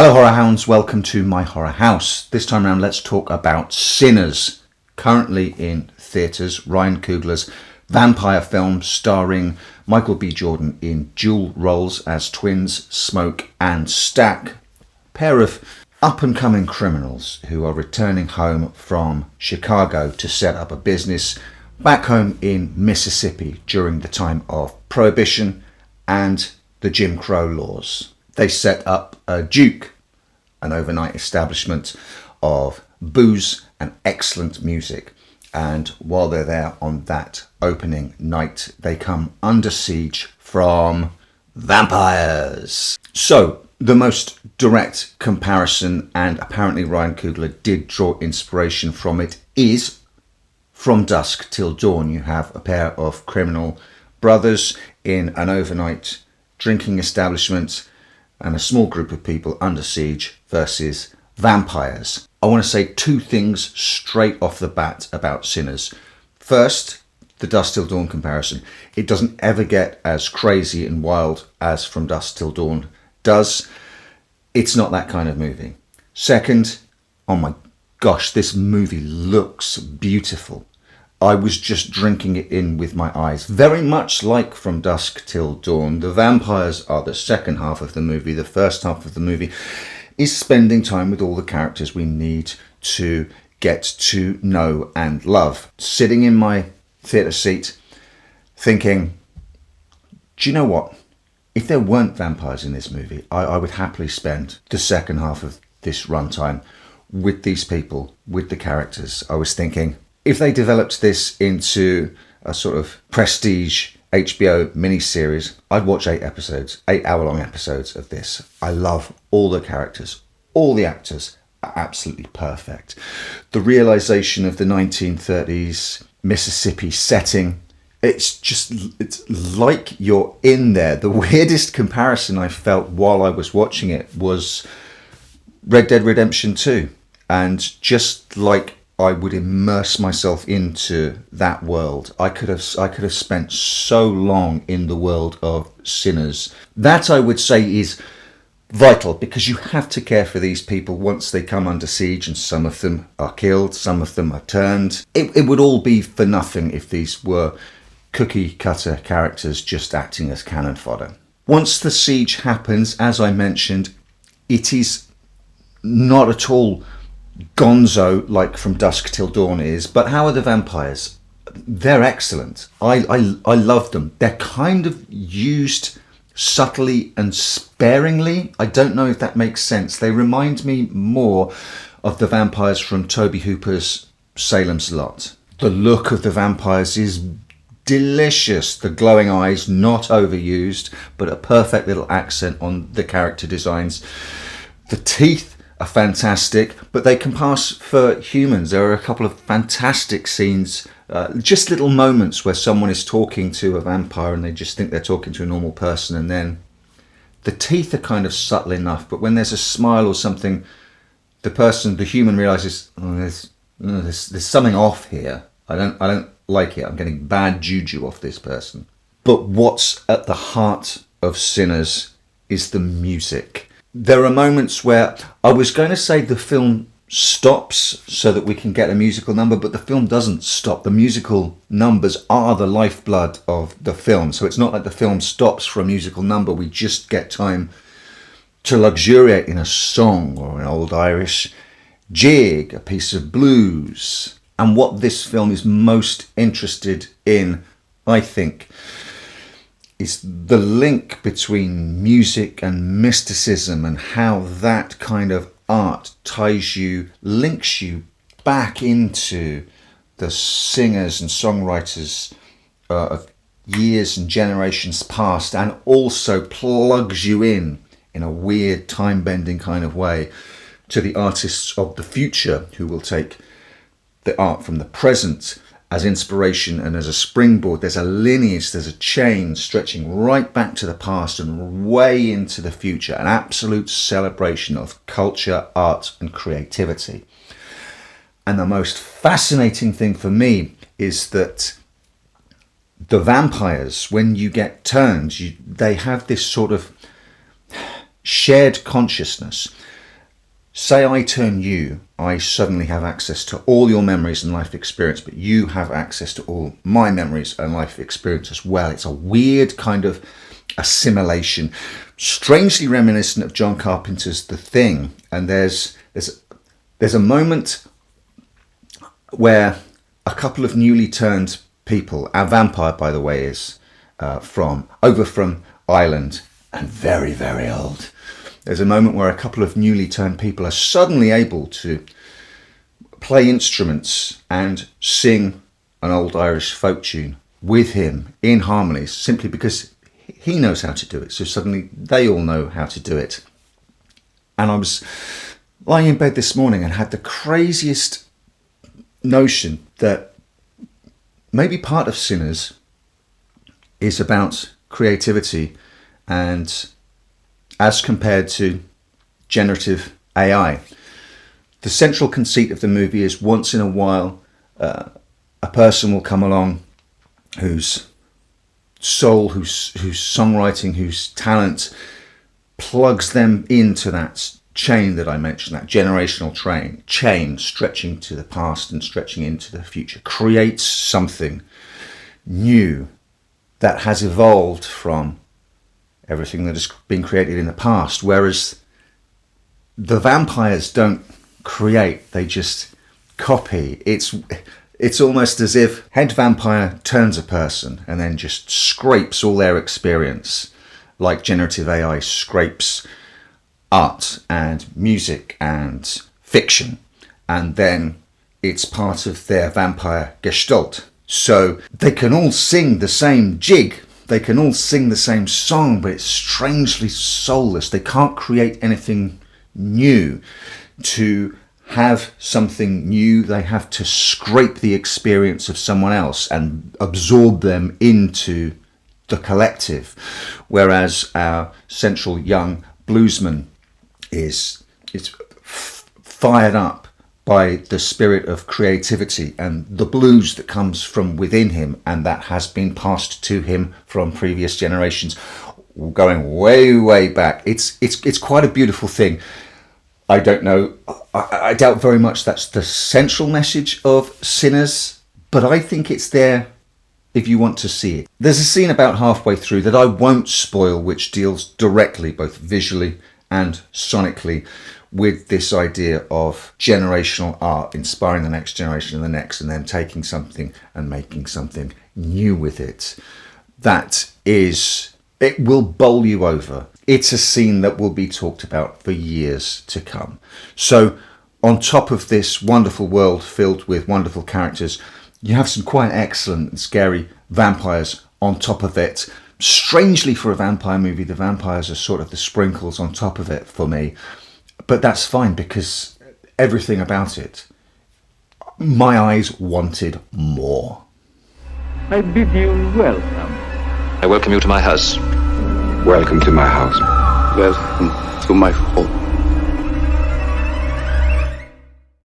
Hello Horror Hounds, welcome to my horror house. This time around let's talk about Sinners, currently in theatres, Ryan Coogler's vampire film starring Michael B. Jordan in dual roles as twins Smoke and Stack, a pair of up-and-coming criminals who are returning home from Chicago to set up a business back home in Mississippi during the time of Prohibition and the Jim Crow laws. They set up a Duke, an overnight establishment of booze and excellent music. And while they're there on that opening night, they come under siege from vampires. So, the most direct comparison, and apparently Ryan Coogler did draw inspiration from it, is From Dusk Till Dawn. You have a pair of criminal brothers in an overnight drinking establishment and a small group of people under siege versus vampires. I want to say two things straight off the bat about Sinners. First, the Dusk Till Dawn comparison. It doesn't ever get as crazy and wild as From Dusk Till Dawn does. It's not that kind of movie. Second, oh my gosh, this movie looks beautiful. I was just drinking it in with my eyes. Very much like From Dusk Till Dawn, the vampires are the second half of the movie. The first half of the movie is spending time with all the characters we need to get to know and love. Sitting in my theatre seat thinking, do you know what? If there weren't vampires in this movie, I would happily spend the second half of this runtime with these people, with the characters. I was thinking, if they developed this into a sort of prestige HBO miniseries, I'd watch 8 hour-long episodes of this. I love all the characters. All the actors are absolutely perfect. The realization of the 1930s Mississippi setting, it's like you're in there. The weirdest comparison I felt while I was watching it was Red Dead Redemption 2. And just like I would immerse myself into that world, I could have spent so long in the world of Sinners. That, I would say, is vital, because you have to care for these people once they come under siege, and some of them are killed, some of them are turned. It would all be for nothing if these were cookie cutter characters just acting as cannon fodder. Once the siege happens, as I mentioned, it is not at all gonzo like From Dusk Till Dawn is. But how are the vampires? They're excellent. I love them. They're kind of used subtly and sparingly. I don't know if that makes sense. They remind me more of the vampires from Tobe Hooper's Salem's Lot. The look of the vampires is delicious. The glowing eyes, not overused, but a perfect little accent on the character designs. The teeth are fantastic, but they can pass for humans. There are a couple of fantastic scenes, just little moments where someone is talking to a vampire and they just think they're talking to a normal person, and then the teeth are kind of subtle enough, but when there's a smile or something, the human realizes, there's something off here. I don't like it. I'm getting bad juju off this person. But what's at the heart of Sinners is the music. There are moments where I was going to say the film stops so that we can get a musical number, but the film doesn't stop. The musical numbers are the lifeblood of the film. So it's not like the film stops for a musical number. We just get time to luxuriate in a song or an old Irish jig, a piece of blues. And what this film is most interested in, I think, is the link between music and mysticism, and how that kind of art links you back into the singers and songwriters of years and generations past, and also plugs you in a weird time-bending kind of way to the artists of the future, who will take the art from the present as inspiration and as a springboard. There's a lineage, there's a chain stretching right back to the past and way into the future. An absolute celebration of culture, art, and creativity. And the most fascinating thing for me is that the vampires, when you get turned, they have this sort of shared consciousness. Say I turn you, I suddenly have access to all your memories and life experience, but you have access to all my memories and life experience as well. It's a weird kind of assimilation, strangely reminiscent of John Carpenter's The Thing. And there's a moment where a couple of newly turned people, our vampire, by the way, is from Ireland, and very, very old. There's a moment where a couple of newly turned people are suddenly able to play instruments and sing an old Irish folk tune with him in harmonies, simply because he knows how to do it. So suddenly they all know how to do it. And I was lying in bed this morning and had the craziest notion that maybe part of Sinners is about creativity, and as compared to generative AI. The central conceit of the movie is once in a while a person will come along whose soul, whose songwriting, whose talent plugs them into that chain that I mentioned, that generational chain stretching to the past and stretching into the future, creates something new that has evolved from everything that has been created in the past. Whereas the vampires don't create, they just copy. It's almost as if head vampire turns a person and then just scrapes all their experience, like generative AI scrapes art and music and fiction, and then it's part of their vampire gestalt. So they can all sing the same jig, they can all sing the same song, but it's strangely soulless. They can't create anything new. To have something new, they have to scrape the experience of someone else and absorb them into the collective. Whereas our central young bluesman is fired up by the spirit of creativity and the blues that comes from within him, and that has been passed to him from previous generations, going way, way back. It's quite a beautiful thing. I don't know, I doubt very much that's the central message of Sinners, but I think it's there if you want to see it. There's a scene about halfway through that I won't spoil, which deals directly, both visually and sonically, with this idea of generational art, inspiring the next generation and the next, and then taking something and making something new with it. It will bowl you over. It's a scene that will be talked about for years to come. So on top of this wonderful world filled with wonderful characters, you have some quite excellent and scary vampires on top of it. Strangely, for a vampire movie, the vampires are sort of the sprinkles on top of it for me. But that's fine, because everything about it, my eyes wanted more. I bid you welcome. I welcome you to my house. Welcome to my house. Welcome to my home.